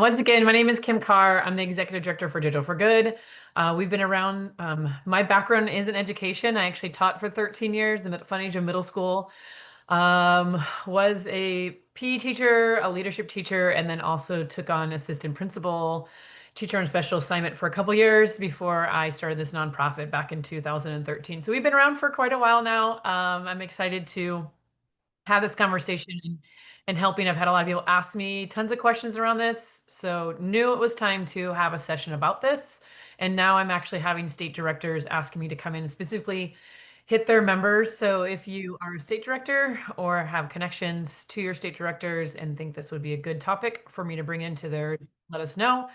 Once again, my name is Kim Carr. I'm the executive director for Digital for Good. We've been around. My background is in education. I actually taught for 13 years in the fun age of middle school. Was a PE teacher, a leadership teacher, and then also took on assistant principal, teacher on special assignment for a couple years before I started this nonprofit back in 2013. So we've been around for quite a while now. I'm excited to have this conversation and helping. I've had a lot of people ask me tons of questions around this, so knew it was time to have a session about this. And now I'm actually having state directors asking me to come in and specifically hit their members. So if you are a state director or have connections to your state directors and think this would be a good topic for me to bring into theirs, let us know.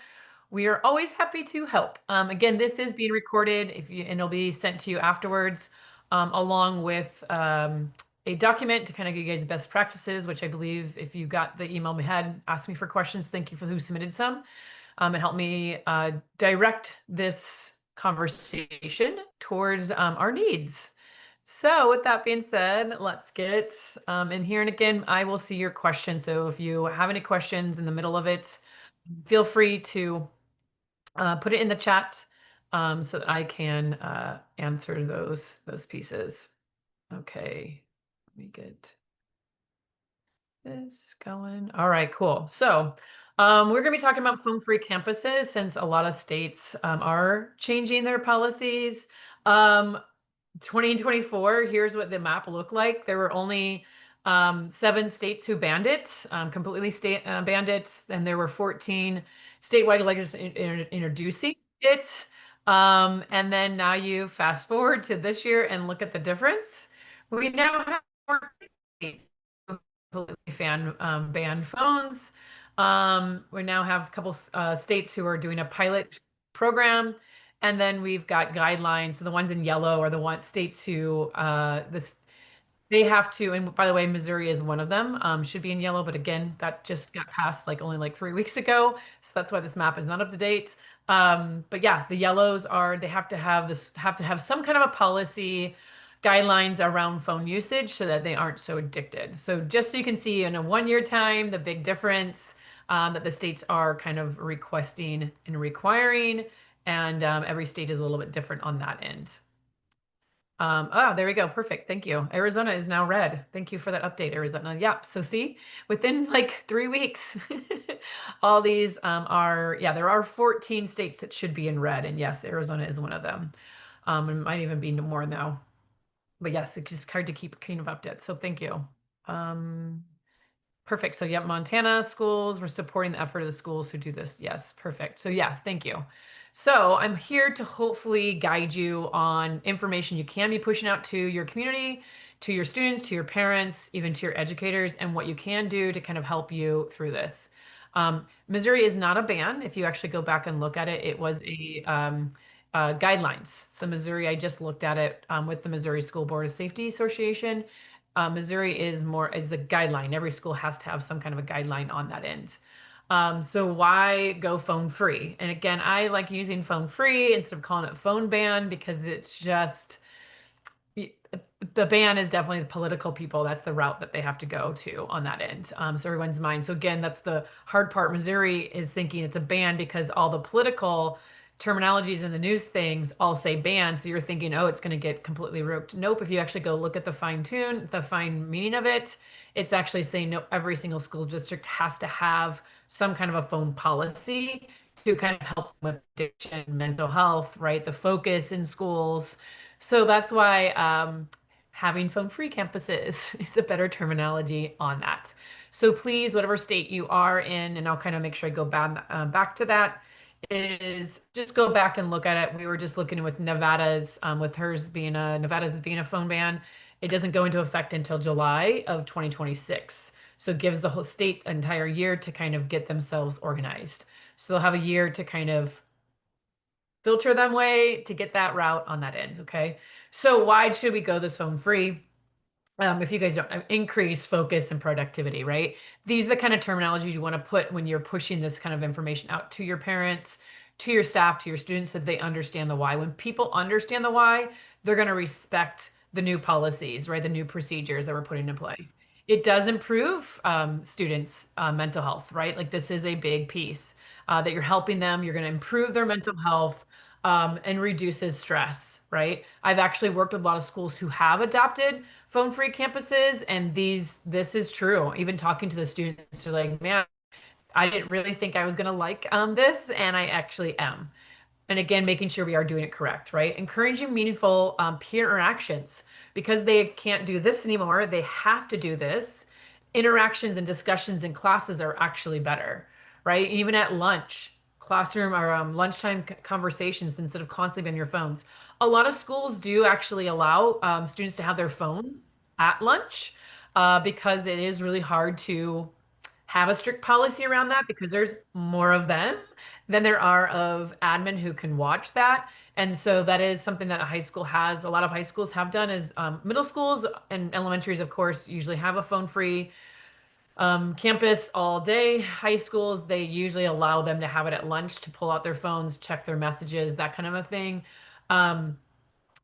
We are always happy to help. Again, this is being recorded and it'll be sent to you afterwards, along with a document to kind of give you guys best practices, which I believe if you got the email we had, asked me for questions. Thank you for who submitted some. And help me direct this conversation towards our needs. So with that being said, let's get in here. And again, I will see your questions. So if you have any questions in the middle of it, feel free to put it in the chat so that I can answer those pieces. Okay, let me get this going. All right, cool. So we're going to be talking about phone-free campuses since a lot of states are changing their policies. 2024, here's what the map looked like. There were only 7 states who banned it, completely state banned it, and there were 14 statewide legislators introducing it. And then now you fast forward to this year and look at the difference. We now have 4 states who completely banned phones. We now have a couple states who are doing a pilot program. And then we've got guidelines. So the ones in yellow are the one states who they have to, and by the way, Missouri is one of them, should be in yellow, but again, that just got passed like only like 3 weeks ago. So that's why this map is not up to date. But yeah, the yellows are they have to have some kind of a policy guidelines around phone usage so that they aren't so addicted. So just so you can see in a 1 year time, the big difference that the states are kind of requesting and requiring, and every state is a little bit different on that end. There we go. Perfect. Thank you. Arizona is now red. Thank you for that update, Arizona. Yeah. So see, within like 3 weeks, all these yeah, there are 14 states that should be in red. And yes, Arizona is one of them. It might even be more now. But yes, it's just hard to keep kind of updates. So thank you. Um, Perfect. So, yeah, Montana schools, we're supporting the effort of the schools who do this. Yes, perfect. So, yeah, thank you. So, I'm here to hopefully guide you on information you can be pushing out to your community, to your students, to your parents, even to your educators, and what you can do to kind of help you through this. Missouri is not a ban. If you actually go back and look at it, it was a guidelines. So, Missouri, I just looked at it with the Missouri School Board of Safety Association. Missouri is a guideline. Every school has to have some kind of a guideline on that end. So why go phone free? And again, I like using phone free instead of calling it phone ban because it's just the ban is definitely the political people. That's the route that they have to go to on that end. So everyone's mind. So again, that's the hard part. Missouri is thinking it's a ban because all the political terminologies in the news things all say ban. So you're thinking, oh, it's going to get completely roped. Nope. If you actually go look at the fine meaning of it, it's actually saying no, every single school district has to have some kind of a phone policy to kind of help with addiction, mental health, right? The focus in schools. So that's why having phone-free campuses is a better terminology on that. So please, whatever state you are in, and I'll kind of make sure I go back to that, is just go back and look at it. We were just looking with Nevada's, with Nevada's being a phone ban. It doesn't go into effect until July of 2026. So it gives the whole state an entire year to kind of get themselves organized. So they'll have a year to kind of filter them way to get that route on that end. Okay. So why should we go this phone free? If you guys don't increase focus and productivity, right? These are the kind of terminologies you want to put when you're pushing this kind of information out to your parents, to your staff, to your students, so that they understand the why. When people understand the why, they're going to respect the new policies, right? The new procedures that we're putting in play. it does improve students' mental health, right? Like this is a big piece that you're helping them. You're going to improve their mental health and reduces stress, right? I've actually worked with a lot of schools who have adopted phone-free campuses, and this is true. Even talking to the students, they're like, "Man, I didn't really think I was going to like this, and I actually am." And again, making sure we are doing it correct, right? Encouraging meaningful peer interactions because they can't do this anymore. They have to do this. Interactions and discussions in classes are actually better, right? Even at lunch, classroom or lunchtime conversations instead of constantly on your phones. A lot of schools do actually allow students to have their phone at lunch because it is really hard to have a strict policy around that because there's more of them than there are of admin who can watch that. And so that is something that a high school has. A lot of high schools have done is middle schools and elementaries, of course, usually have a phone-free campus all day. High schools, they usually allow them to have it at lunch to pull out their phones, check their messages, that kind of a thing. Um,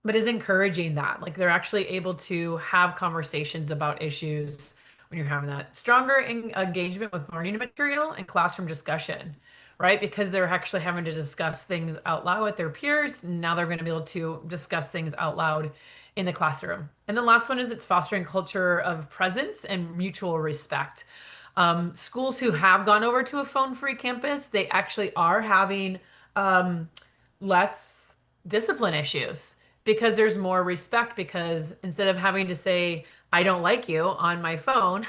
but is encouraging that. Like they're actually able to have conversations about issues when you're having that stronger engagement with learning material and classroom discussion, right? Because they're actually having to discuss things out loud with their peers. Now they're going to be able to discuss things out loud in the classroom. And the last one is it's fostering culture of presence and mutual respect. Schools who have gone over to a phone-free campus, they actually are having um, less discipline issues because there's more respect because instead of having to say I don't like you on my phone,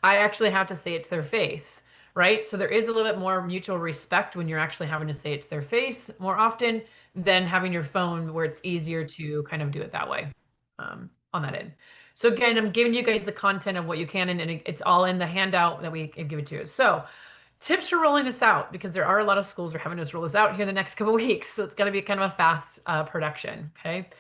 I actually have to say it to their face, right? So there is a little bit more mutual respect when you're actually having to say it to their face more often than having your phone where it's easier to kind of do it that way on that end. So again, I'm giving you guys the content of what you can, and it's all in the handout that we give it to you. So tips for rolling this out because there are a lot of schools that are having us roll this out here in the next couple of weeks. So it's going to be kind of a fast production. Okay.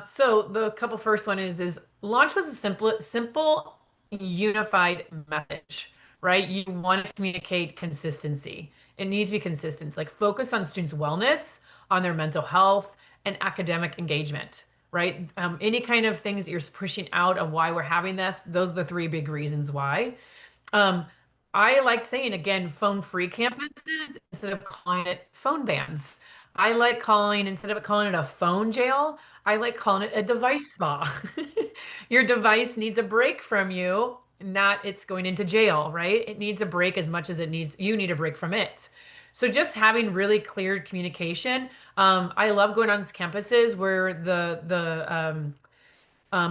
So the couple first one is launch with a simple, unified message, right? You want to communicate consistency. It needs to be consistent. Like focus on students' wellness, on their mental health, and academic engagement, right? Any kind of things that you're pushing out of why we're having this, those are the three big reasons why. Um, I like saying again, phone-free campuses instead of calling it phone bans. I like calling, instead of calling it a phone jail, I like calling it a device spa. Your device needs a break from you, not it's going into jail, right? It needs a break as much as it needs, you need a break from it. So just having really clear communication. I love going on campuses where the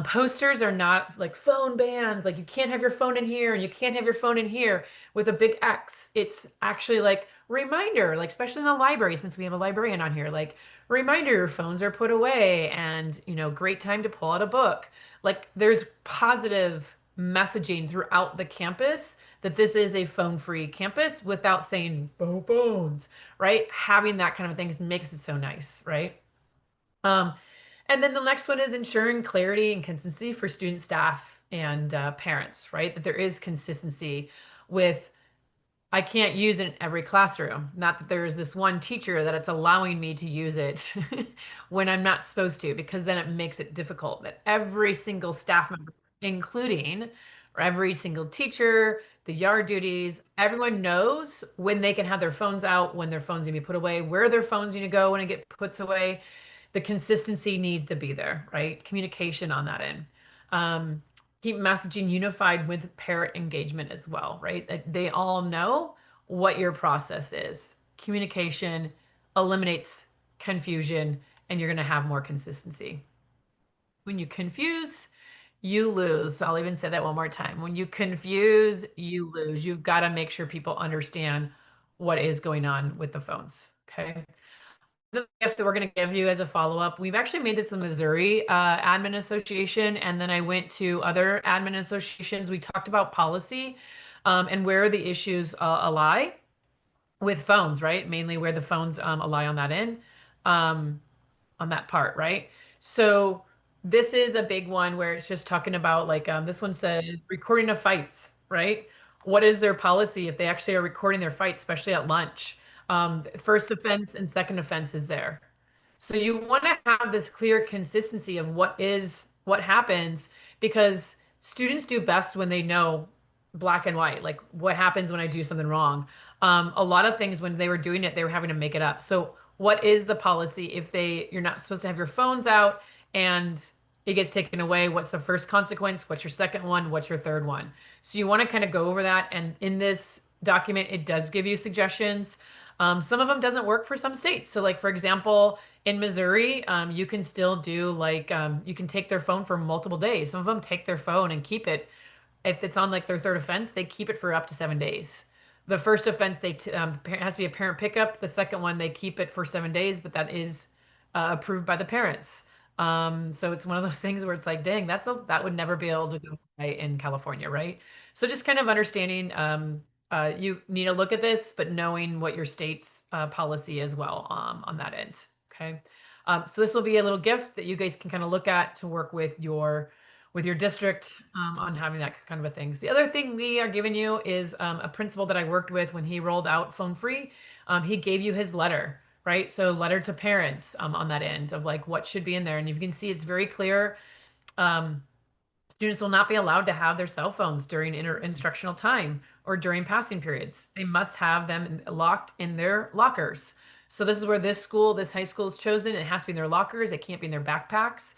posters are not like phone bans, like you can't have your phone in here and you can't have your phone in here with a big X. It's actually like reminder, like especially in the library, since we have a librarian on here, like reminder your phones are put away and great time to pull out a book. Like there's positive messaging throughout the campus that this is a phone-free campus without saying phone phones, right? Having that kind of things makes it so nice, right? Um, and then the next one is ensuring clarity and consistency for student, staff, and parents, right? That there is consistency with I can't use it in every classroom. Not that there's this one teacher that it's allowing me to use it when I'm not supposed to, because then it makes it difficult that every single staff member, including or every single teacher, the yard duties, everyone knows when they can have their phones out, when their phones need to be put away, where their phones need to go when it gets put away. The consistency needs to be there, right? Communication on that end. Um, Keep messaging unified with parent engagement as well, right? That they all know what your process is. Communication eliminates confusion and you're going to have more consistency. When you confuse, you lose. I'll even say that one more time. When you confuse, you lose. You've got to make sure people understand what is going on with the phones. Okay. The gift that we're going to give you as a follow-up, we've actually made this a Missouri Admin Association, and then I went to other admin associations. We talked about policy and where the issues lie with phones, right? Mainly where the phones lie on that end, um, on that part, right? So this is a big one where it's just talking about like this one says recording of fights, right? What is their policy if they actually are recording their fights, especially at lunch? First offense and second offense is there. So you want to have this clear consistency of what happens because students do best when they know black and white, like what happens when I do something wrong. A lot of things when they were doing it, they were having to make it up. So what is the policy if you're not supposed to have your phones out and it gets taken away? What's the first consequence? What's your second one? What's your third one? So you want to kind of go over that. And in this document, it does give you suggestions. Some of them doesn't work for some states. So like, for example, in Missouri, you can still do like you can take their phone for multiple days. Some of them take their phone and keep it. If it's on like their third offense, they keep it for up to 7 days. The first offense has to be a parent pickup. The second one they keep it for 7 days, but that is approved by the parents. So it's one of those things where it's like, dang, that would never be able to go right in California, right? So just kind of understanding you need to look at this, but knowing what your state's policy as well on that end. Okay. So this will be a little gift that you guys can kind of look at to work with your district on having that kind of a thing. So the other thing we are giving you is a principal that I worked with when he rolled out phone free. He gave you his letter, right? So letter to parents on that end of like what should be in there. And you can see it's very clear. Um, Students will not be allowed to have their cell phones during instructional time or during passing periods. They must have them locked in their lockers. So this is where this high school is chosen. It has to be in their lockers. It can't be in their backpacks.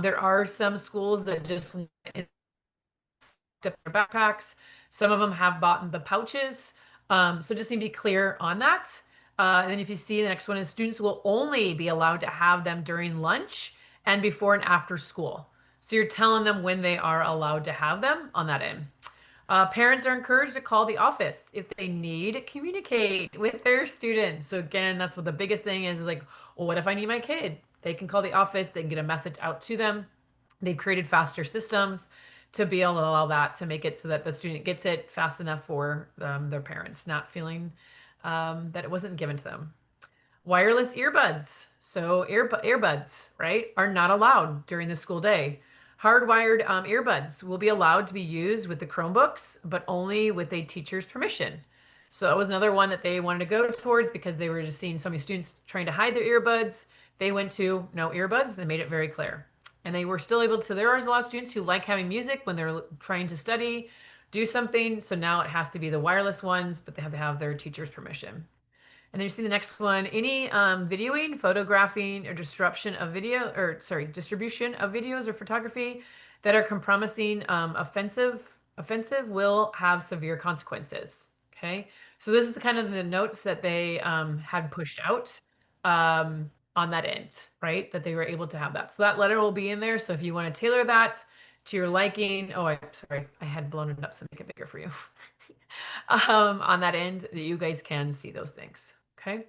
There are some schools that just their backpacks. Some of them have bought the pouches. So just need to be clear on that. And then if you see the next one is students will only be allowed to have them during lunch and before and after school. So you're telling them when they are allowed to have them on that end. Parents are encouraged to call the office if they need to communicate with their students. So again, that's what the biggest thing is like, well, what if I need my kid? They can call the office, they can get a message out to them. They've created faster systems to be able to allow that to make it so that the student gets it fast enough for their parents not feeling that it wasn't given to them. Wireless earbuds. So earbuds, right, are not allowed during the school day. Hardwired earbuds will be allowed to be used with the Chromebooks, but only with a teacher's permission. So that was another one that they wanted to go towards because they were just seeing so many students trying to hide their earbuds. They went to no earbuds and made it very clear. And they were still able to, there are a lot of students who like having music when they're trying to study, do something. So now it has to be the wireless ones, but they have to have their teacher's permission. And then you see the next one, any videoing, photographing, or distribution of videos or photography that are compromising, offensive will have severe consequences. Okay. So this is the kind of the notes that they had pushed out on that end, right? That they were able to have that. So that letter will be in there. So if you want to tailor that to your liking, oh, I'm sorry, I had blown it up, so make it bigger for you. On that end, that you guys can see those things. Okay.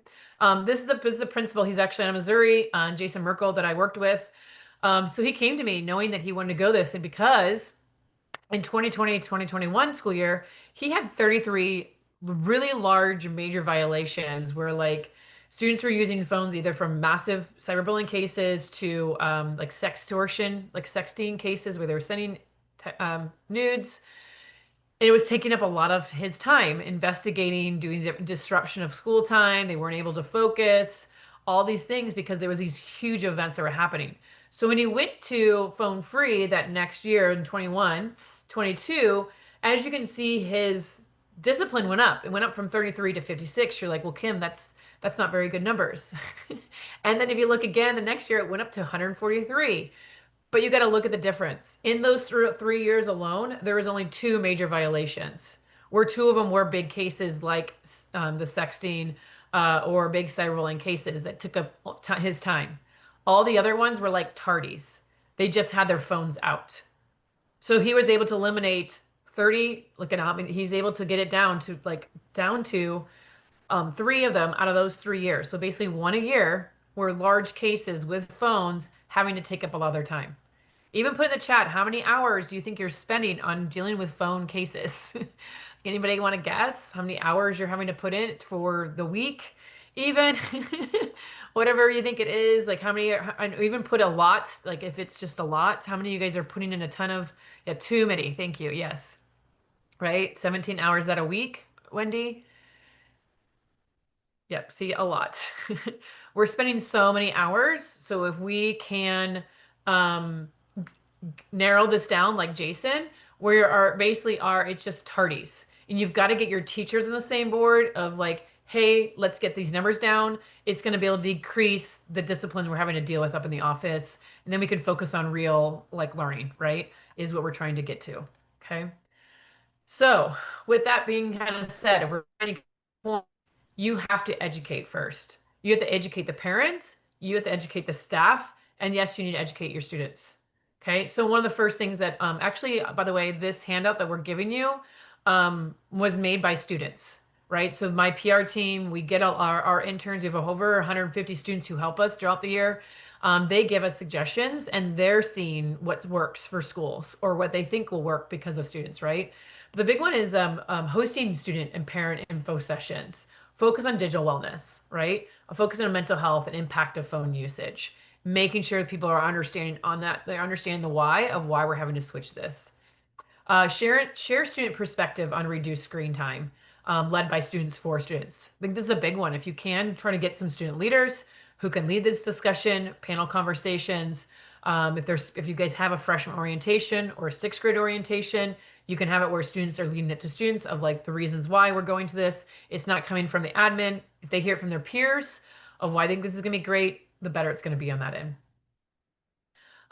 This is the principal. He's actually out of Missouri, Jason Merkel, that I worked with. So he came to me knowing that he wanted to go this, and because in 2020, 2021 school year, he had 33 really large major violations where like students were using phones either from massive cyberbullying cases to like sextortion, like sexting cases where they were sending nudes. It was taking up a lot of his time investigating, doing disruption of school time. They weren't able to focus, all these things because there was these huge events that were happening. So when he went to phone free that next year in 21, 22, as you can see, his discipline went up. It went up from 33 to 56. You're like, well, Kim, that's not very good numbers. And then if you look again, the next year it went up to 143. But you got to look at the difference. In those 3 years alone, there was only two major violations, where two of them were big cases like the sexting or big cyberbullying cases that took up his time. All the other ones were like tardies. They just had their phones out. So he was able to eliminate 30, like I mean, he's able to get it down to three of them out of those 3 years. So basically one a year were large cases with phones having to take up a lot of their time. Even put in the chat, how many hours do you think you're spending on dealing with phone cases? Anybody want to guess how many hours you're having to put in for the week? Even whatever you think it is, like how many, I even put a lot, like if it's just a lot, how many of you guys are putting in a ton of, yeah, too many. Thank you. Yes. Right? 17 hours at a week, Wendy? Yep. See, a lot. We're spending so many hours. So if we can, um, narrow this down like Jason, where basically are it's just tardies. And you've got to get your teachers on the same board of like, hey, let's get these numbers down. It's going to be able to decrease the discipline we're having to deal with up in the office. And then we can focus on real like learning, right? Is what we're trying to get to. Okay. So, with that being kind of said, if we're trying to, you have to educate first. You have to educate the parents, you have to educate the staff, and yes, you need to educate your students. Okay, so one of the first things that actually, by the way, this handout that we're giving you was made by students, right? So my PR team, we get all our interns, we have over 150 students who help us throughout the year. They give us suggestions and they're seeing what works for schools or what they think will work because of students, right? The big one is hosting student and parent info sessions. Focus on digital wellness, right? Focus on mental health and impact of phone usage. Making sure that people are understanding on that, they understand the why of why we're having to switch this. Share student perspective on reduced screen time, led by students for students. I think this is a big one. If you can, try to get some student leaders who can lead this discussion, panel conversations. If you guys have a freshman orientation or a sixth grade orientation, you can have it where students are leading it to students of like the reasons why we're going to this. It's not coming from the admin. If they hear it from their peers of why they think this is going to be great, the better it's going to be on that end.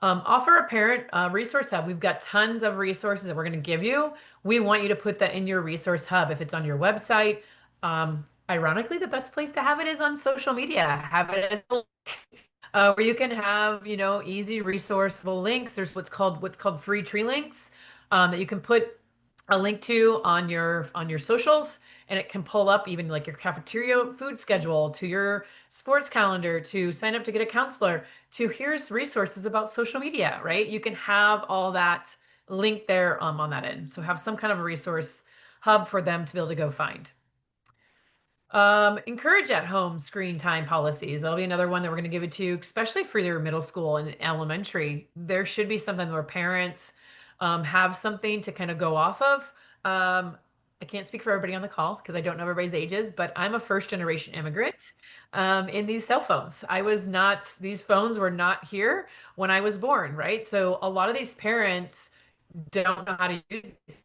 Offer a parent resource hub. We've got tons of resources that we're going to give you. We want you to put that in your resource hub. If it's on your website, ironically, the best place to have it is on social media. Have it as a where you can have, easy resourceful links. There's what's called free tree links that you can put a link to on your socials, and it can pull up even like your cafeteria food schedule to your sports calendar to sign up to get a counselor to here's resources about social media, right? You can have all that link there on that end. So have some kind of a resource hub for them to be able to go find. Encourage at-home screen time policies. That'll be another one that we're going to give it to you, especially for your middle school and elementary. There should be something where parents have something to kind of go off of. I can't speak for everybody on the call because I don't know everybody's ages, but I'm a first generation immigrant in these cell phones. These phones were not here when I was born, right? So a lot of these parents don't know how to use these.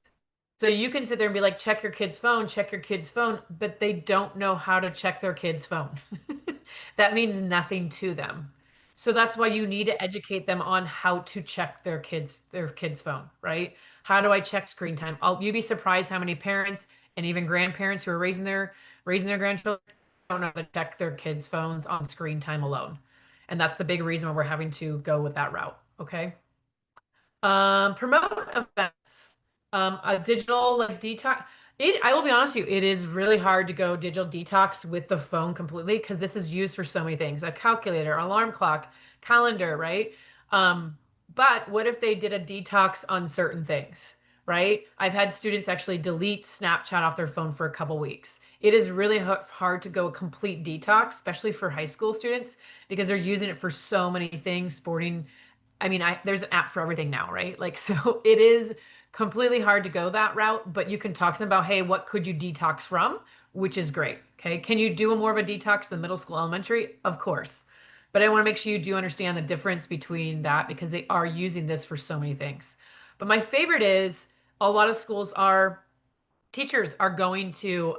So you can sit there and be like, check your kid's phone, but they don't know how to check their kid's phone. That means nothing to them. So that's why you need to educate them on how to check their kid's phone, right? How do I check screen time? You'd be surprised how many parents and even grandparents who are raising their grandchildren don't know how to check their kids' phones on screen time alone. And that's the big reason why we're having to go with that route. Okay. Promote events. A digital like detox. I will be honest with you, it is really hard to go digital detox with the phone completely because this is used for so many things, a calculator, alarm clock, calendar, right? But what if they did a detox on certain things, right? I've had students actually delete Snapchat off their phone for a couple weeks. It is really hard to go a complete detox, especially for high school students, because they're using it for so many things, sporting. I mean, there's an app for everything now, right? Like, so it is completely hard to go that route, but you can talk to them about, hey, what could you detox from? Which is great. Okay. Can you do a more of a detox than middle school, elementary? Of course. But I want to make sure you do understand the difference between that because they are using this for so many things. But my favorite is a lot of schools are teachers are going to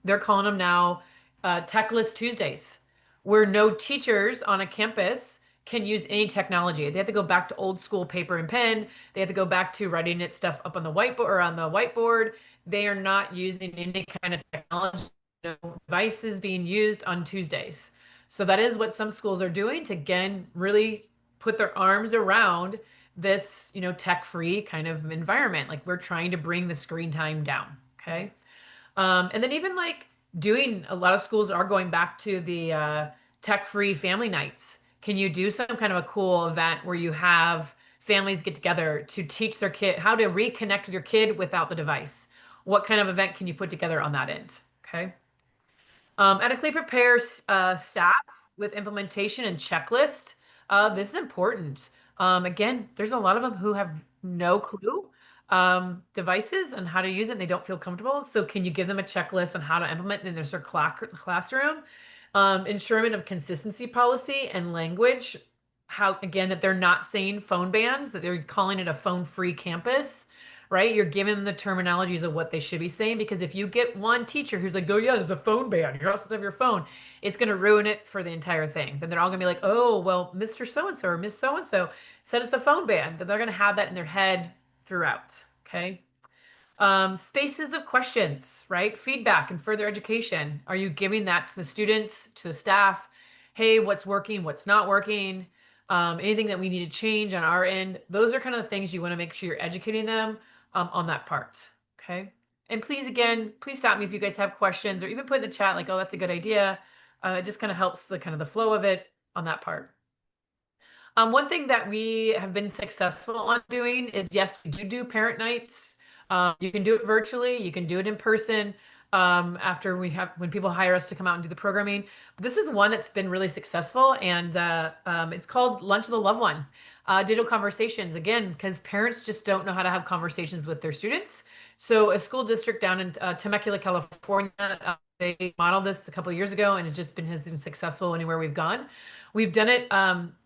they're calling them now Techless Tuesdays, where no teachers on a campus can use any technology. They have to go back to old school paper and pen. They have to go back to writing it stuff up on the whiteboard or on the whiteboard. They are not using any kind of technology. No devices being used on Tuesdays. So that is what some schools are doing to again really put their arms around this, tech-free kind of environment. Like we're trying to bring the screen time down. Okay. And then even like doing a lot of schools are going back to the tech-free family nights. Can you do some kind of a cool event where you have families get together to teach their kid how to reconnect with your kid without the device? What kind of event can you put together on that end? Okay. Adequately prepare staff with implementation and checklist. This is important. Again, there's a lot of them who have no clue devices and how to use it, and they don't feel comfortable. So can you give them a checklist on how to implement it in their classroom? Ensurement of consistency policy and language. how, again, that they're not saying phone bans, that they're calling it a phone-free campus, right? You're giving them the terminologies of what they should be saying, because if you get one teacher who's like, oh yeah, there's a phone ban, you're not supposed to have your phone, it's going to ruin it for the entire thing. Then they're all going to be like, oh, well, Mr. So-and-so or Miss So-and-so said it's a phone ban. Then they're going to have that in their head throughout. Okay. Spaces of questions, right? Feedback and further education. Are you giving that to the students, to the staff? Hey, what's working, what's not working? Anything that we need to change on our end? Those are kind of the things you want to make sure you're educating them on that part. Okay. And please, again, please stop me if you guys have questions or even put in the chat like, oh, that's a good idea. It just kind of helps the kind of the flow of it on that part. One thing that we have been successful on doing is, yes, we do parent nights. You can do it virtually, you can do it in person. After when people hire us to come out and do the programming. This is one that's been really successful, and it's called Lunch with a Loved One. Digital conversations, again, because parents just don't know how to have conversations with their students. So a school district down in Temecula, California, they modeled this a couple of years ago, and it just has been successful anywhere we've gone. We've done it,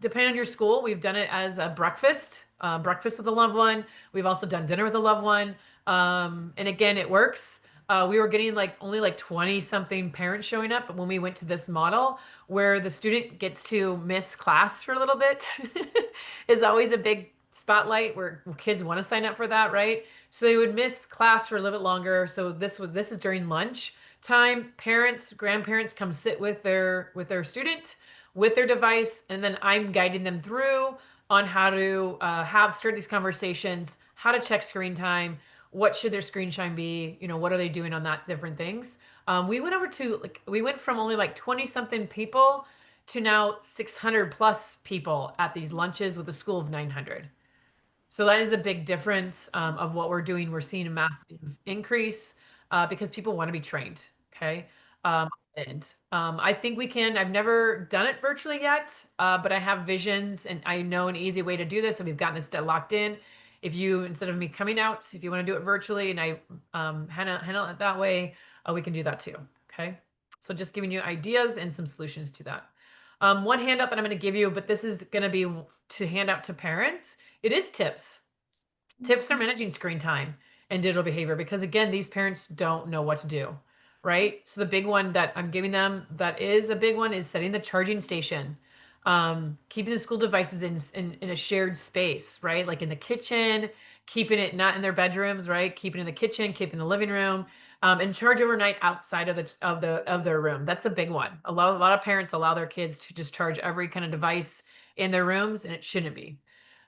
depending on your school, we've done it as a breakfast with a loved one. We've also done dinner with a loved one. And again, it works. We were getting like only like 20 something parents showing up, but when we went to this model where the student gets to miss class for a little bit is always a big spotlight where kids want to sign up for that, right? So they would miss class for a little bit longer. So this is during lunch time. Parents, grandparents come sit with their student with their device, and then I'm guiding them through on how to start these conversations, how to check screen time, what should their screen time be, what are they doing on that, different things. We went from only like 20 something people to now 600 plus people at these lunches with a school of 900. So that is a big difference of what we're doing. We're seeing a massive increase because people want to be trained. Okay. And I think we can. I've never done it virtually yet, but I have visions and I know an easy way to do this. And we've gotten this locked in. If you, instead of me coming out, if you want to do it virtually and I handle it that way, we can do that too. Okay. So just giving you ideas and some solutions to that. One handout that I'm going to give you, but this is going to be to hand out to parents. It is tips. Tips for managing screen time and digital behavior, because again, these parents don't know what to do, right? So the big one that I'm giving them, that is a big one, is setting the charging station. Keeping the school devices in a shared space, right? Like in the kitchen, keeping it not in their bedrooms, right? Keeping it in the kitchen, keeping it in the living room, and charge overnight outside of their room. That's a big one. A lot of parents allow their kids to just charge every kind of device in their rooms, and it shouldn't be.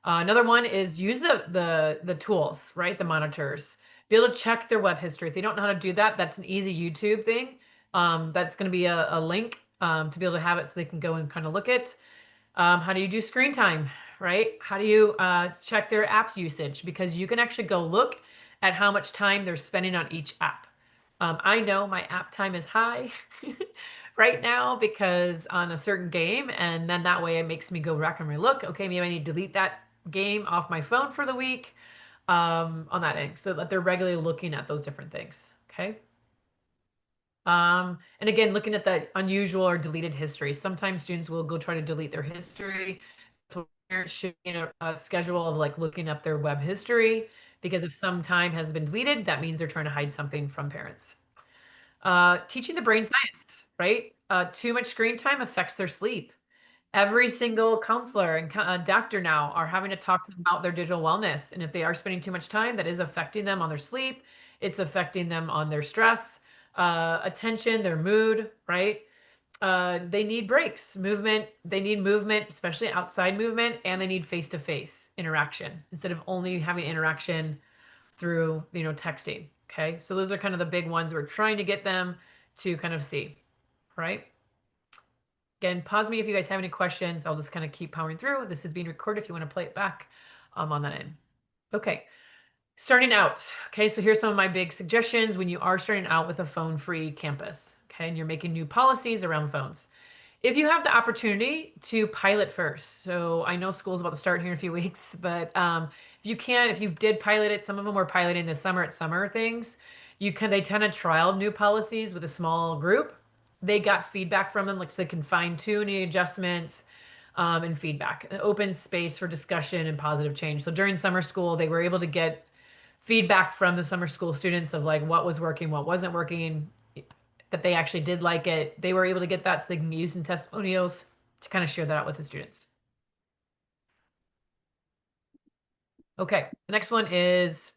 Another one is use the tools, right? The monitors. Be able to check their web history. If they don't know how to do that, that's an easy YouTube thing. That's going to be a link to be able to have it so they can go and kind of look at. How do you do screen time, right? How do you check their apps usage? Because you can actually go look at how much time they're spending on each app. I know my app time is high right now because on a certain game, and then that way it makes me go back and relook. Okay, maybe I need to delete that game off my phone for the week on that end, so that they're regularly looking at those different things. Okay. And again, looking at the unusual or deleted history. Sometimes students will go try to delete their history. So parents should be in a schedule of like looking up their web history, because if some time has been deleted, that means they're trying to hide something from parents. Teaching the brain science, right? Too much screen time affects their sleep. Every single counselor and doctor now are having to talk to them about their digital wellness. And if they are spending too much time, that is affecting them on their sleep. It's affecting them on their stress, attention, their mood, right? They need breaks, movement. They need movement, especially outside movement, and they need face-to-face interaction instead of only having interaction through, texting. Okay. So those are kind of the big ones we're trying to get them to kind of see, right? Again, pause me if you guys have any questions. I'll just kind of keep powering through. This is being recorded if you want to play it back on that end. Okay. Starting out. Okay. So here's some of my big suggestions when you are starting out with a phone-free campus. Okay. And you're making new policies around phones. If you have the opportunity to pilot first, so I know school's about to start here in a few weeks, but if you did pilot it, some of them were piloting this summer at summer things. They tend to trial new policies with a small group. They got feedback from them, like so they can fine tune any adjustments. and feedback, an open space for discussion and positive change. So during summer school, they were able to get feedback from the summer school students of like what was working, what wasn't working, that they actually did like it. They were able to get that so they can use in testimonials to kind of share that out with the students. Okay, the next one is,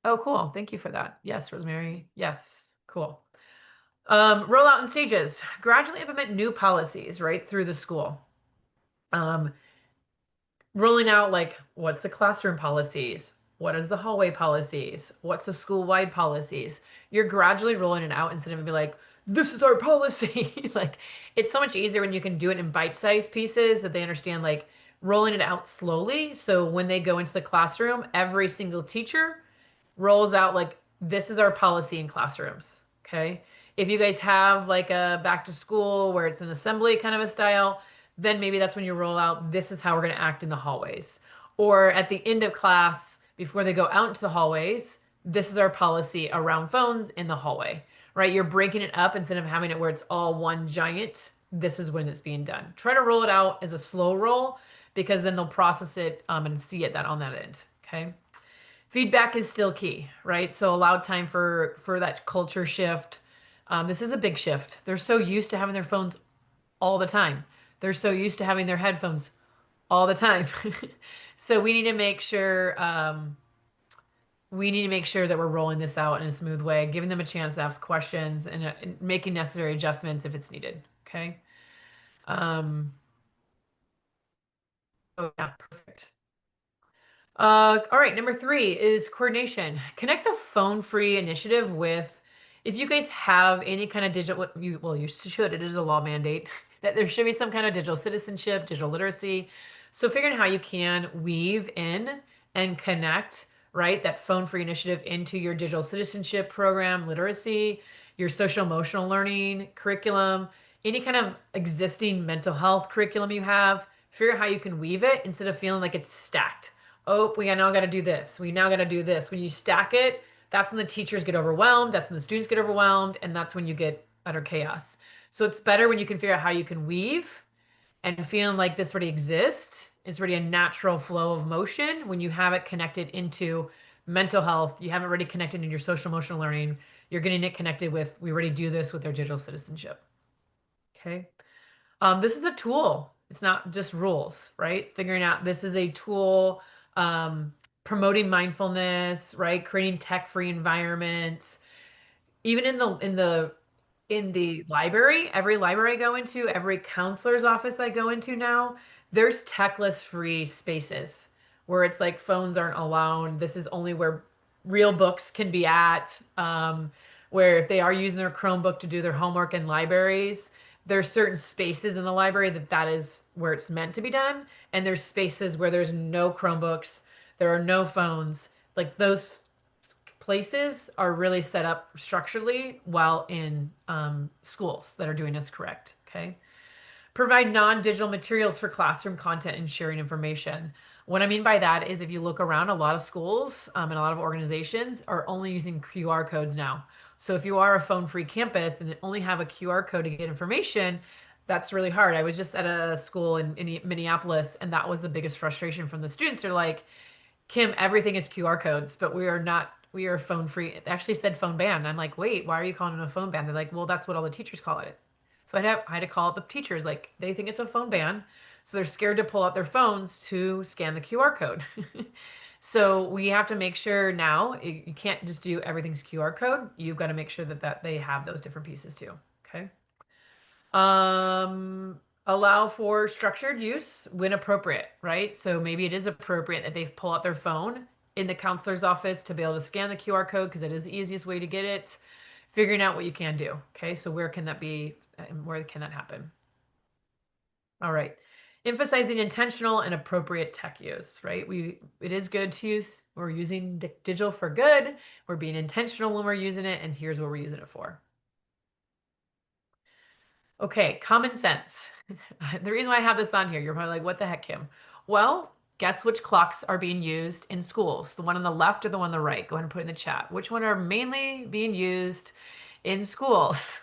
oh, cool. Thank you for that. Yes, Rosemary. Yes, cool. Rollout in stages. Gradually implement new policies right through the school. Um, Rolling out like what's the classroom policies? What is the hallway policies? What's the school-wide policies? You're gradually rolling it out instead of be like, this is our policy. Like it's so much easier when you can do it in bite-sized pieces that they understand like rolling it out slowly. So when they go into the classroom, every single teacher rolls out like this is our policy in classrooms. Okay. If you guys have like a back to school where it's an assembly kind of a style, then maybe that's when you roll out this is how we're going to act in the hallways. Or at the end of class, before they go out into the hallways, this is our policy around phones in the hallway, right? You're breaking it up instead of having it where it's all one giant. This is when it's being done. Try to roll it out as a slow roll because then they'll process it and see it that on that end. Okay. Feedback is still key, right? So allow time for that culture shift. This is a big shift. They're so used to having their phones all the time. They're so used to having their headphones all the time. So we need to make sure that we're rolling this out in a smooth way, giving them a chance to ask questions and making necessary adjustments if it's needed. Okay. Oh yeah, perfect. All right, number three is coordination. Connect the phone-free initiative with, if you guys have any kind of digital, well, you should, it is a law mandate that there should be some kind of digital citizenship, digital literacy. So figuring how you can weave in and connect, right, that phone-free initiative into your digital citizenship program, literacy, your social emotional learning curriculum, any kind of existing mental health curriculum you have, figure out how you can weave it instead of feeling like it's stacked. Oh, we now got to do this. We now got to do this. When you stack it, that's when the teachers get overwhelmed. That's when the students get overwhelmed. And that's when you get utter chaos. So it's better when you can figure out how you can weave and feeling like this already exists. It's already a natural flow of motion when you have it connected into mental health. You have it already connected in your social emotional learning. You're getting it connected with, we already do this with our digital citizenship. Okay. This is a tool. It's not just rules, right? Figuring out this is a tool, um, promoting mindfulness, right? Creating tech-free environments. Even in the library, every library I go into, every counselor's office I go into now, there's techless free spaces where it's like phones aren't allowed. This is only where real books can be at. Where if they are using their Chromebook to do their homework in libraries, there's certain spaces in the library that is where it's meant to be done. And there's spaces where there's no Chromebooks, there are no phones. Like those places are really set up structurally while in schools that are doing this correct. Okay. Provide non-digital materials for classroom content and sharing information. What I mean by that is if you look around, a lot of schools and a lot of organizations are only using QR codes now. So if you are a phone-free campus and only have a QR code to get information, that's really hard. I was just at a school in Minneapolis, and that was the biggest frustration from the students. They're like, Kim, everything is QR codes, but we are not, we are phone free. It actually said phone ban. I'm like, wait, why are you calling it a phone ban? They're like, well, that's what all the teachers call it. So I had to call it the teachers. Like, they think it's a phone ban. So they're scared to pull out their phones to scan the QR code. So we have to make sure now you can't just do everything's QR code. You've got to make sure that they have those different pieces too. Okay. Allow for structured use when appropriate, right? So maybe it is appropriate that they pull out their phone in the counselor's office to be able to scan the QR code because it is the easiest way to get it. Figuring out what you can do. Okay, so where can that be and where can that happen? All right. Emphasizing intentional and appropriate tech use, right? It is good to use. We're using digital for good. We're being intentional when we're using it, and here's what we're using it for. Okay, common sense. The reason why I have this on here, you're probably like, what the heck, Kim? Well, guess which clocks are being used in schools? The one on the left or the one on the right? Go ahead and put it in the chat. Which one are mainly being used in schools?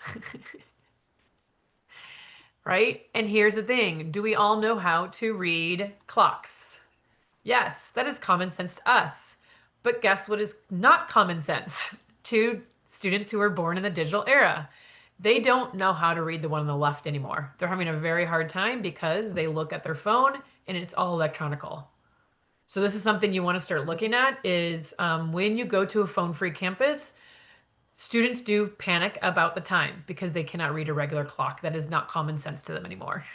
right? And here's the thing. Do we all know how to read clocks? Yes, that is common sense to us. But guess what is not common sense to students who were born in the digital era? They don't know how to read the one on the left anymore. They're having a very hard time because they look at their phone and it's all electronical. So this is something you want to start looking at is when you go to a phone-free campus, students do panic about the time because they cannot read a regular clock. That is not common sense to them anymore.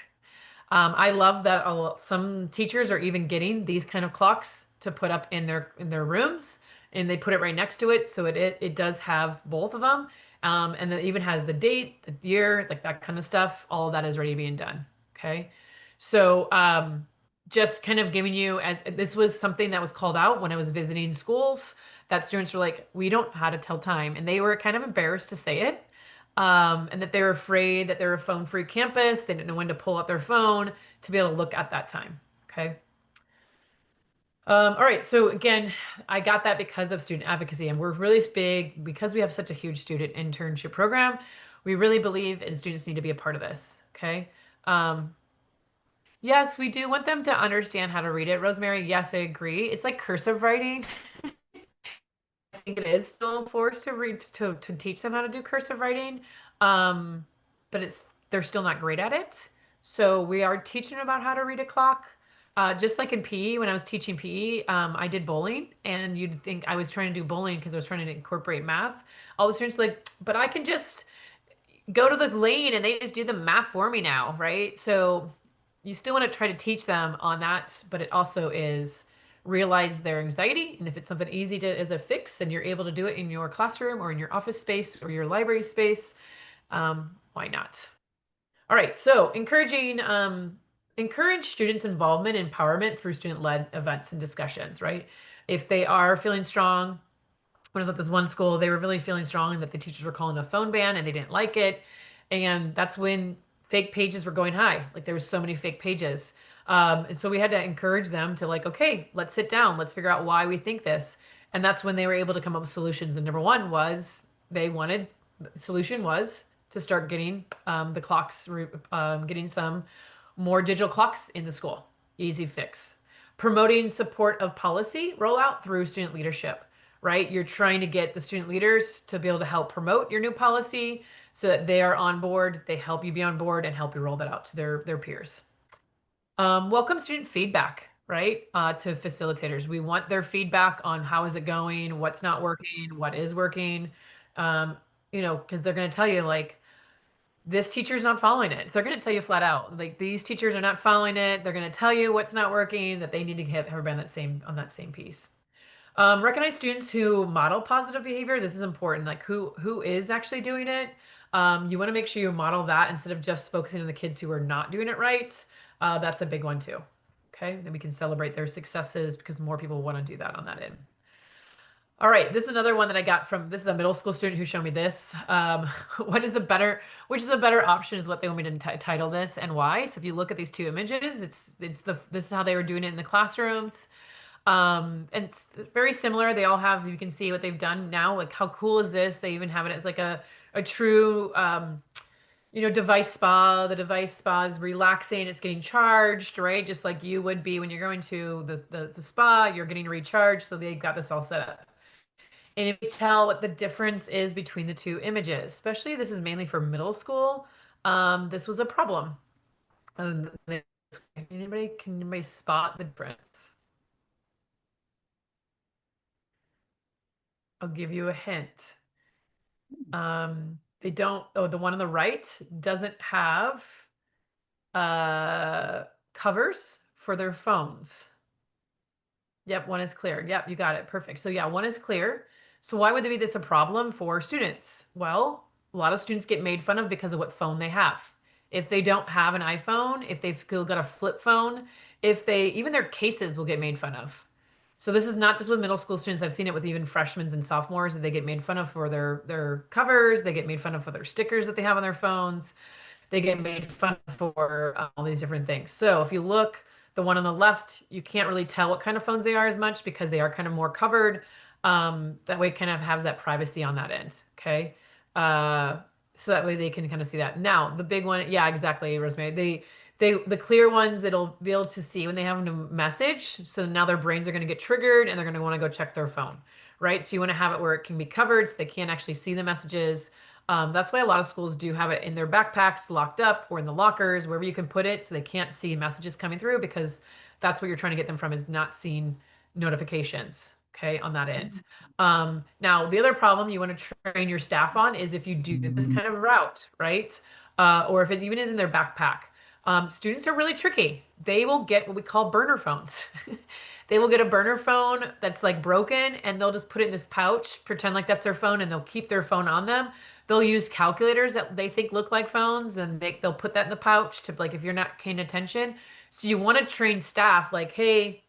I love that some teachers are even getting these kind of clocks to put up in their rooms, and they put it right next to it, so it does have both of them, and it even has the date, the year, like that kind of stuff. All of that is already being done. Okay, so just kind of giving you as this was something that was called out when I was visiting schools that students were like, we don't know how to tell time, and they were kind of embarrassed to say it and that they were afraid that they're a phone-free campus. They didn't know when to pull out their phone to be able to look at that time. Okay. All right. So again, I got that because of student advocacy, and we're really big because we have such a huge student internship program. We really believe and students need to be a part of this. Okay. Um, yes, we do want them to understand how to read it. Rosemary, yes, I agree. It's like cursive writing. I think it is still forced to read to teach them how to do cursive writing. Um, but they're still not great at it. So we are teaching them about how to read a clock. Just like in PE, when I was teaching PE, I did bowling, and you'd think I was trying to do bowling because I was trying to incorporate math. All the students were like, but I can just go to the lane and they just do the math for me now, right? So you still want to try to teach them on that, but it also is realize their anxiety. And if it's something easy to as a fix and you're able to do it in your classroom or in your office space or your library space, why not? All right, so encourage students' involvement, empowerment through student-led events and discussions, right? If they are feeling strong, when I was at this one school, they were really feeling strongly that the teachers were calling a phone ban and they didn't like it. And that's when fake pages were going high. Like there was so many fake pages. And so we had to encourage them to like, okay, let's sit down. Let's figure out why we think this. And that's when they were able to come up with solutions. And number one was the solution was to start getting the clocks, getting some more digital clocks in the school. Easy fix. Promoting support of policy rollout through student leadership, right? You're trying to get the student leaders to be able to help promote your new policy so that they are on board, they help you be on board and help you roll that out to their peers. Welcome student feedback, right? To facilitators. We want their feedback on how is it going, what's not working, what is working. Um, because they're going to tell you like, this teacher's not following it. They're going to tell you flat out, like these teachers are not following it. They're going to tell you what's not working, that they need to have everybody on that same piece. Recognize students who model positive behavior. This is important. Like who is actually doing it. You want to make sure you model that instead of just focusing on the kids who are not doing it right. That's a big one too. Okay, then we can celebrate their successes because more people want to do that on that end. All right, this is another one that I got from this is a middle school student who showed me this. What is a better, which is a better option is what they want me to title this and why. So if you look at these two images, this is how they were doing it in the classrooms. And it's very similar. They all have, you can see what they've done now. Like, how cool is this? They even have it as like a true, device spa. The device spa is relaxing. It's getting charged, right? Just like you would be when you're going to the spa, you're getting recharged. So they've got this all set up. And if you tell what the difference is between the two images, especially this is mainly for middle school, this was a problem. Um, can anybody spot the difference? I'll give you a hint. They don't, oh, the one on the right doesn't have uh covers for their phones. Yep, one is clear. Yep, you got it. Perfect. So yeah, one is clear. So why would be this a problem for students? Well, a lot of students get made fun of because of what phone they have. If they don't have an iPhone, if they've still got a flip phone, if they even their cases will get made fun of. So this is not just with middle school students. I've seen it with even freshmen and sophomores that they get made fun of for their covers. They get made fun of for their stickers that they have on their phones. They get made fun of for all these different things. So if you look, the one on the left, you can't really tell what kind of phones they are as much because they are kind of more covered. That way it kind of has that privacy on that end. Okay. Uh, so that way they can kind of see that. Now, the big one, yeah, exactly, Rosemary. The clear ones, it'll be able to see when they have a message. So now their brains are going to get triggered and they're going to want to go check their phone, right? So you want to have it where it can be covered so they can't actually see the messages. That's why a lot of schools do have it in their backpacks, locked up, or in the lockers, wherever you can put it, so they can't see messages coming through because that's what you're trying to get them from is not seeing notifications, okay, on that end. Now, the other problem you want to train your staff on is if you do this kind of route, right? Or if it even is in their backpack. Students are really tricky. They will get what we call burner phones. They will get a burner phone that's like broken and they'll just put it in this pouch, pretend like that's their phone, and they'll keep their phone on them. They'll use calculators that they think look like phones and they'll put that in the pouch to like if you're not paying attention. So you want to train staff like, hey,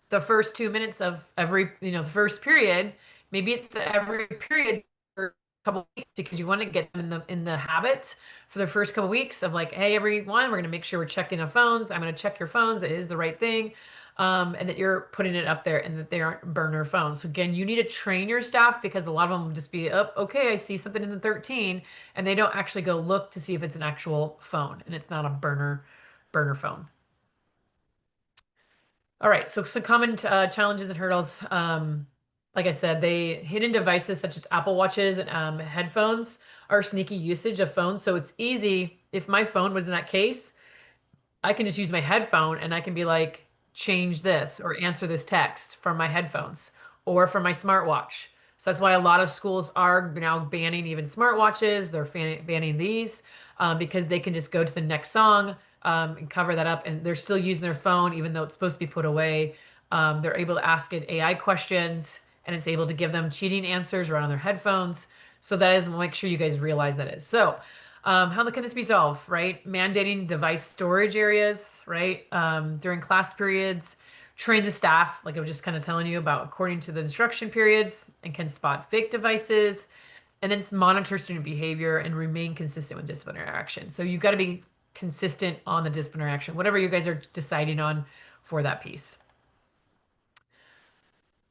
the first 2 minutes of every, the first period. Maybe it's every period for a couple of weeks because you want to get them in the habit for the first couple of weeks of like, hey, everyone, we're going to make sure we're checking our phones. I'm going to check your phones. It is the right thing. And that you're putting it up there and that they aren't burner phones. So again, you need to train your staff because a lot of them will just be, oh, okay, I see something in the 13, and they don't actually go look to see if it's an actual phone and it's not a burner phone. All right, so some common challenges and hurdles. Like I said, they hidden devices such as Apple Watches and headphones are sneaky usage of phones. So it's easy if my phone was in that case, I can just use my headphone and I can be like, change this or answer this text from my headphones or from my smartwatch. So that's why a lot of schools are now banning even smartwatches. They're banning these because they can just go to the next song and cover that up, and they're still using their phone even though it's supposed to be put away. They're able to ask it AI questions, and it's able to give them cheating answers right on their headphones. So that is, make sure you guys realize that is. So how can this be solved, right? Mandating device storage areas, right? During class periods, train the staff, like I was just kind of telling you about, according to the instruction periods, and can spot fake devices, and then monitor student behavior and remain consistent with disciplinary action. So you've got to be consistent on the disciplinary action, whatever you guys are deciding on for that piece.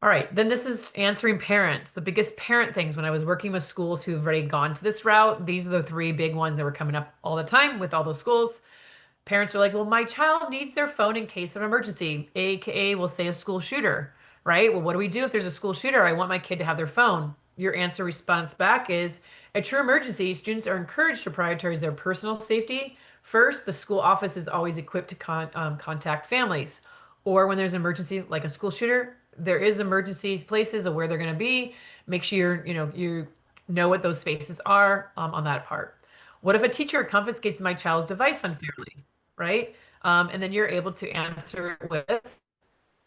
All right, then this is answering parents. The biggest parent things when I was working with schools who've already gone to this route, these are the three big ones that were coming up all the time with all those schools. Parents are like, well, my child needs their phone in case of emergency, aka we'll say a school shooter, right? Well, what do we do if there's a school shooter? I want my kid to have their phone. Your answer response back is a true emergency, students are encouraged to prioritize their personal safety. First, the school office is always equipped to contact families. Or when there's an emergency, like a school shooter, there is emergency places of where they're going to be. Make sure you know what those spaces are on that part. What if a teacher confiscates my child's device unfairly, right? And then you're able to answer with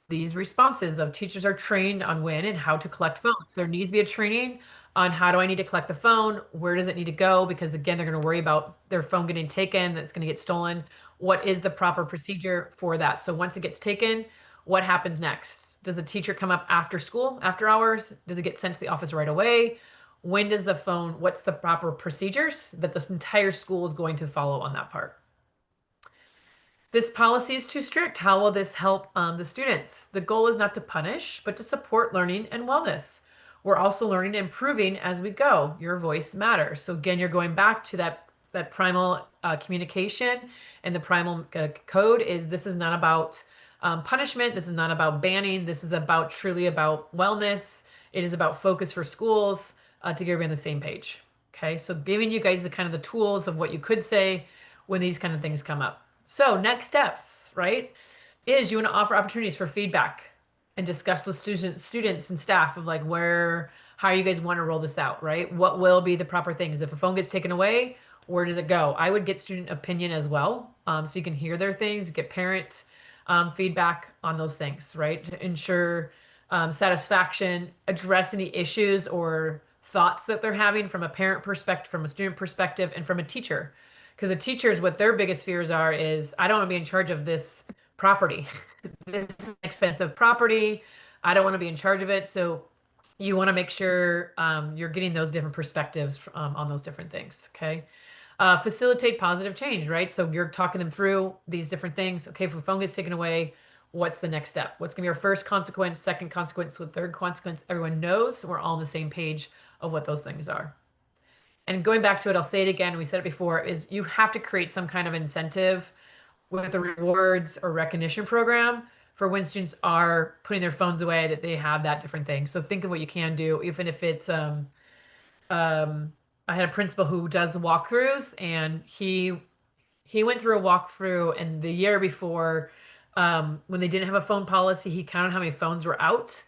these responses of teachers are trained on when and how to collect phones. There needs to be a training on how do I need to collect the phone? Where does it need to go? Because again, they're going to worry about their phone getting taken, that's going to get stolen. What is the proper procedure for that? So once it gets taken, what happens next? Does the teacher come up after school, after hours? Does it get sent to the office right away? When does the phone, what's the proper procedures that the entire school is going to follow on that part? This policy is too strict. How will this help the students? The goal is not to punish, but to support learning and wellness. We're also learning and improving as we go. Your voice matters. So again, you're going back to that primal communication, and the primal code is this is not about punishment. This is not about banning. This is about truly about wellness. It is about focus for schools to get everybody on the same page. Okay, so giving you guys the kind of the tools of what you could say when these kind of things come up. So next steps, right, is you want to offer opportunities for feedback and discuss with students and staff of like how you guys want to roll this out, right? What will be the proper things? If a phone gets taken away, where does it go? I would get student opinion as well, so you can hear their things, get parent feedback on those things, right? To ensure satisfaction, address any issues or thoughts that they're having from a parent perspective, from a student perspective, and from a teacher. Because the teachers, what their biggest fears are is, I don't want to be in charge of this property. This is an expensive property. I don't want to be in charge of it. So you want to make sure you're getting those different perspectives on those different things. Okay. Facilitate positive change, right? So you're talking them through these different things. Okay, if the phone gets taken away, what's the next step? What's going to be our first consequence, second consequence, with third consequence? Everyone knows we're all on the same page of what those things are. And going back to it, I'll say it again, we said it before, is you have to create some kind of incentive with a rewards or recognition program for when students are putting their phones away, that they have that different thing. So think of what you can do, even if it's um I had a principal who does the walkthroughs, and he went through a walkthrough, and the year before, when they didn't have a phone policy, he counted how many phones were out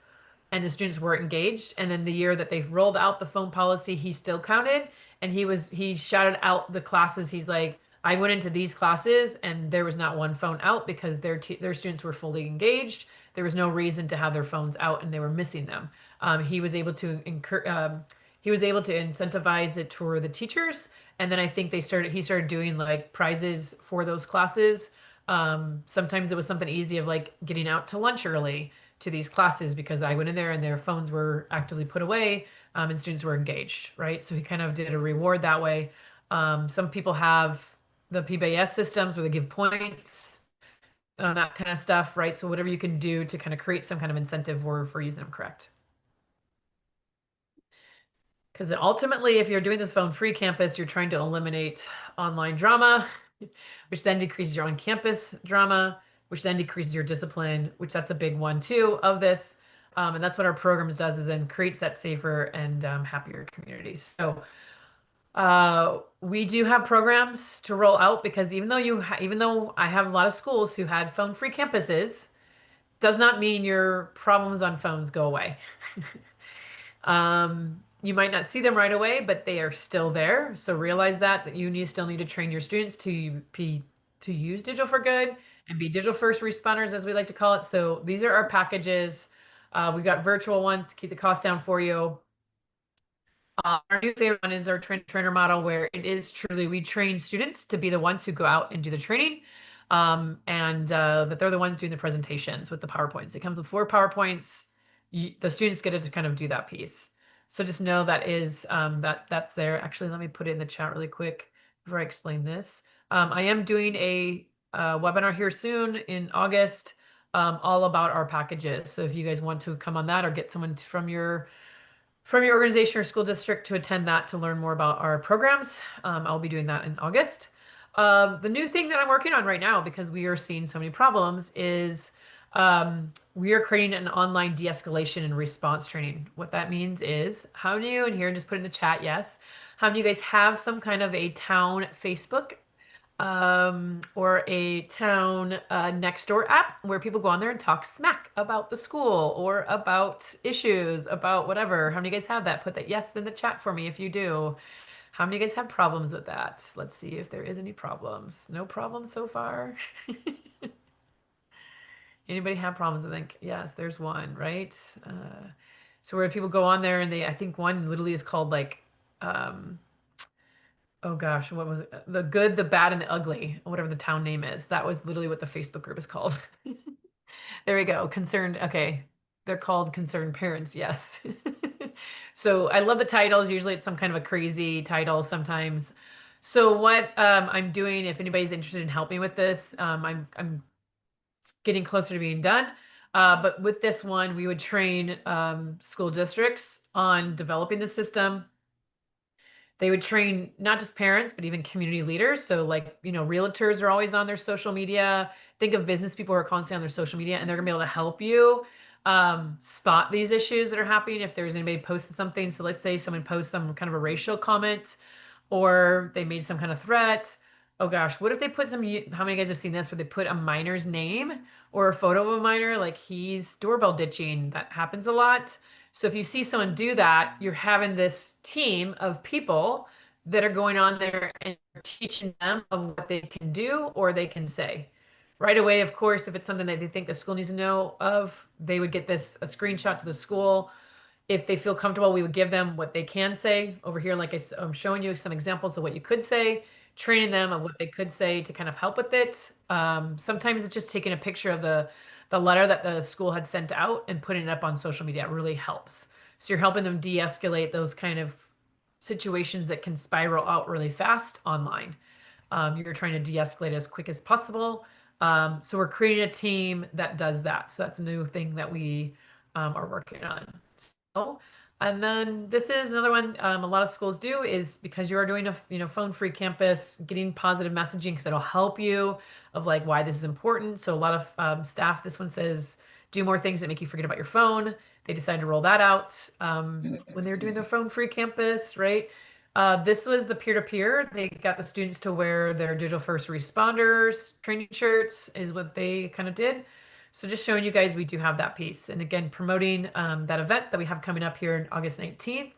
and the students were engaged. And then the year that they've rolled out the phone policy, he still counted, and he shouted out the classes. He's like, I went into these classes and there was not one phone out because their students were fully engaged. There was no reason to have their phones out and they were missing them. He was able to incentivize it for the teachers. And then I think he started doing like prizes for those classes. Sometimes it was something easy of like getting out to lunch early to these classes because I went in there and their phones were actively put away, and students were engaged, right? So he kind of did a reward that way. Some people have the PBS systems where they give points, that kind of stuff, right? So whatever you can do to kind of create some kind of incentive for using them correct. Because ultimately, if you're doing this phone-free campus, you're trying to eliminate online drama, which then decreases your on-campus drama, which then decreases your discipline, which that's a big one too of this. And that's what our programs does, is then creates that safer and happier community. So we do have programs to roll out, because even though I have a lot of schools who had phone-free campuses, does not mean your problems on phones go away. You might not see them right away, but they are still there. So realize that still need to train your students to use digital for good and be digital first responders, as we like to call it. So these are our packages. We've got virtual ones to keep the cost down for you. Our new favorite one is our trainer model, where it is truly we train students to be the ones who go out and do the training, and that they're the ones doing the presentations with the PowerPoints. It comes with 4 PowerPoints. The students get to kind of do that piece. So just know that's there. Actually, let me put it in the chat really quick before I explain this. I am doing a webinar here soon in August, all about our packages. So if you guys want to come on that, or get someone from your organization or school district to attend that to learn more about our programs, I'll be doing that in August. The new thing that I'm working on right now, because we are seeing so many problems, is we are creating an online de-escalation and response training. What that means is, how many of you in here, and just put in the chat, yes, how many of you guys have some kind of a town Facebook, or a town Nextdoor app where people go on there and talk smack about the school or about issues, about whatever? How many of you guys have that? Put that yes in the chat for me if you do. How many of you guys have problems with that? Let's see if there is any problems. No problems so far. Anybody have problems? I think yes, there's one, right? So where people go on there and I think one literally is called like, oh gosh, what was it? The Good, the Bad, and the Ugly, whatever the town name is. That was literally what the Facebook group is called. There we go. Concerned. Okay. They're called Concerned Parents. Yes. So I love the titles. Usually it's some kind of a crazy title sometimes. So what I'm doing, if anybody's interested in helping with this, I'm getting closer to being done. But with this one, we would train school districts on developing the system. They would train not just parents, but even community leaders. So, like, realtors are always on their social media. Think of business people who are constantly on their social media, and they're going to be able to help you spot these issues that are happening if there's anybody posting something. So, let's say someone posts some kind of a racial comment, or they made some kind of threat. Oh gosh, what if they put how many of you guys have seen this, where they put a minor's name or a photo of a minor, like he's doorbell ditching? That happens a lot. So if you see someone do that, you're having this team of people that are going on there and teaching them of what they can do or they can say. Right away, of course, if it's something that they think the school needs to know of, they would get a screenshot to the school. If they feel comfortable, we would give them what they can say over here. Like I'm showing you some examples of what you could say, training them of what they could say to kind of help with it. Sometimes it's just taking a picture of the letter that the school had sent out and putting it up on social media. It really helps. So you're helping them de-escalate those kind of situations that can spiral out really fast online. You're trying to de-escalate as quick as possible. So we're creating a team that does that. So that's a new thing that we are working on. So And then this is another one a lot of schools do is because you are doing a phone-free campus, getting positive messaging because it'll help you of like why this is important. So a lot of staff, this one says do more things that make you forget about your phone. They decided to roll that out when they were doing their phone-free campus, right? This was the peer-to-peer. They got the students to wear their digital first responders training shirts is what they kind of did. So just showing you guys we do have that piece. And again, promoting that event that we have coming up here on August 19th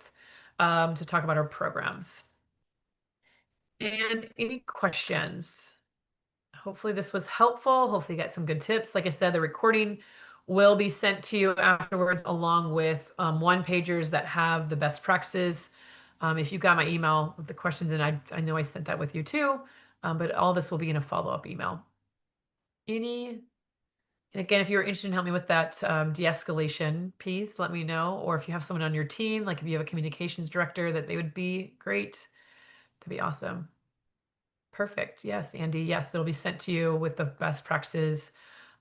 to talk about our programs. And any questions? Hopefully this was helpful. Hopefully you got some good tips. Like I said, the recording will be sent to you afterwards along with one pagers that have the best practices. If you got my email with the questions, and I know I sent that with you too, but all this will be in a follow-up email. Any And again, if you're interested in helping me with that de-escalation piece, let me know. Or if you have someone on your team, like if you have a communications director, that they would be great. That'd be awesome. Perfect. Yes, Andy. Yes, it'll be sent to you with the best practices.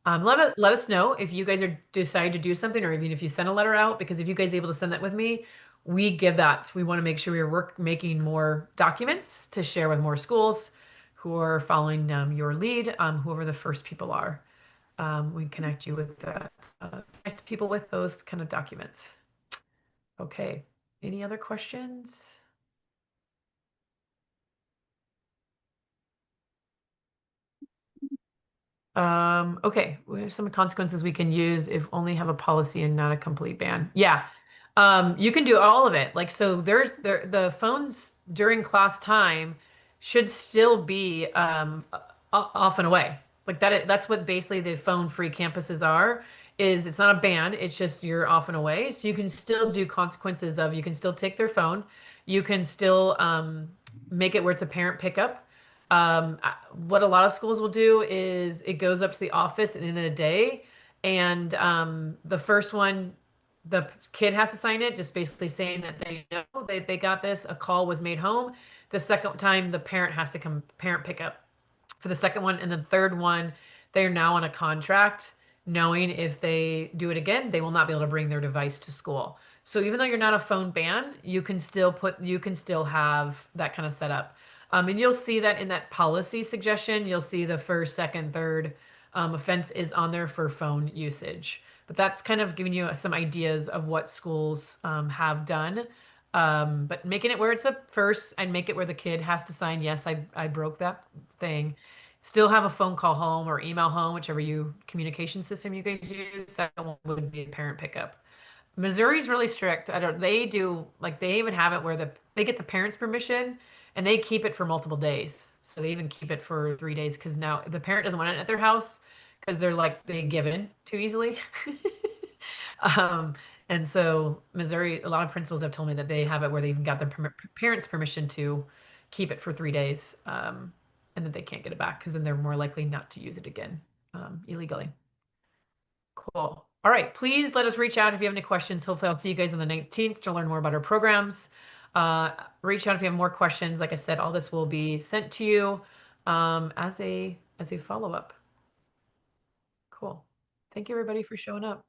Let us know if you guys are decide to do something, or even if you send a letter out. Because if you guys are able to send that with me, we give that. We want to make sure we are making more documents to share with more schools who are following your lead, whoever the first people are. We connect you with connect people with those kind of documents. Okay. Any other questions? Okay. We have some consequences we can use if only have a policy and not a complete ban. Yeah. You can do all of it. Like, so the phones during class time should still be off and away. Like that's what basically the phone-free campuses are, is it's not a ban, it's just you're off and away. So you can still do consequences of you can still take their phone, you can still make it where it's a parent pickup. What a lot of schools will do is it goes up to the office at the end of the day, and the first one, the kid has to sign it, just basically saying that they know they got this. A call was made home. The second time, the parent has to come, parent pickup for the second one. And the third one, they're now on a contract, knowing if they do it again, they will not be able to bring their device to school. So even though you're not a phone ban, you can still have that kind of setup. And you'll see that in that policy suggestion, you'll see the first, second, third offense is on there for phone usage. But that's kind of giving you some ideas of what schools have done. But making it where it's a first and make it where the kid has to sign, yes, I broke that thing. Still have a phone call home or email home, whichever communication system you guys use. Second one would be a parent pickup. Missouri's really strict. I don't, they do, like, they even have it where they get the parents' permission and they keep it for multiple days. So they even keep it for 3 days because now the parent doesn't want it at their house because they're like, they give in too easily. Um, and so Missouri, a lot of principals have told me that they have it where they even got their parents' permission to keep it for 3 days, and that they can't get it back because then they're more likely not to use it again, illegally. Cool. All right. Please let us reach out if you have any questions. Hopefully, I'll see you guys on the 19th to learn more about our programs. Reach out if you have more questions. Like I said, all this will be sent to you as a follow-up. Cool. Thank you, everybody, for showing up.